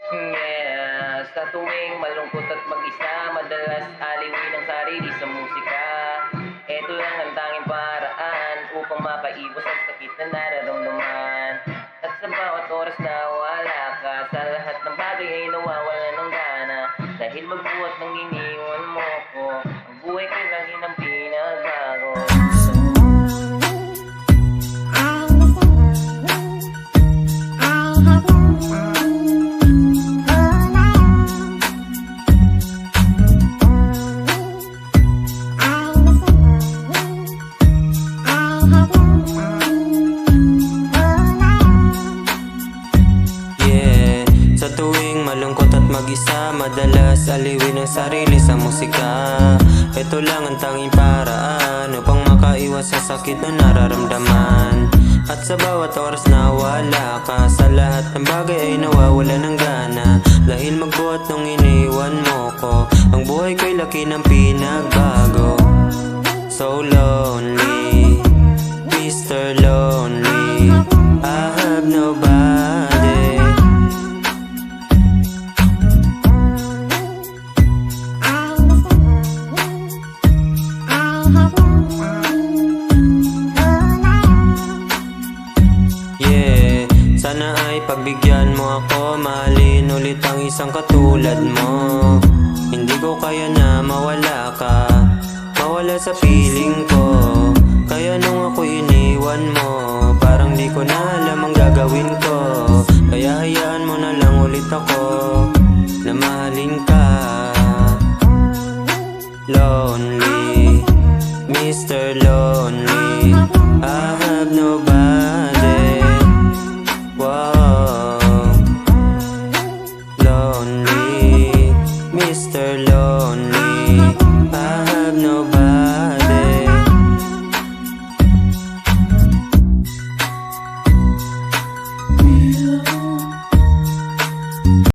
Yeah, sa tuwing malungkot at mag-isa, madalas aliwin ang sarili sa musika. Ito lang ang tanging paraan upang mapaiwas ang sakit na nararamdaman. At sa bawat oras na wala ka, sa lahat ng bagay ay nawawala ng gana. Dahil magbuhat ng iniwan mo ko, ang buhay ko'y lagi ng pinagbago. Sa tuwing malungkot at mag-isa, madalas aliwin ang sarili sa musika. Ito lang ang tanging paraan upang makaiwas sa sakit na nararamdaman. At sa bawat oras na wala ka, sa lahat ng bagay ay nawawala ng gana. Dahil magbuhat nung iniwan mo ko, ang buhay ko'y laki ng pinagbago. So lonely, Mr. Lonely, I have nobody. Sana ay pagbigyan mo ako, mahalin ulit ang isang katulad mo. Hindi ko kaya na mawala ka, mawala sa piling ko. Kaya nung ako iniwan mo, parang di ko na alam ang gagawin ko. Kaya hayaan mo na lang ulit ako na mahalin ka. Lonely, Mr. Lonely, I have nobody. Wow, lonely, Mr. Lonely, I have nobody.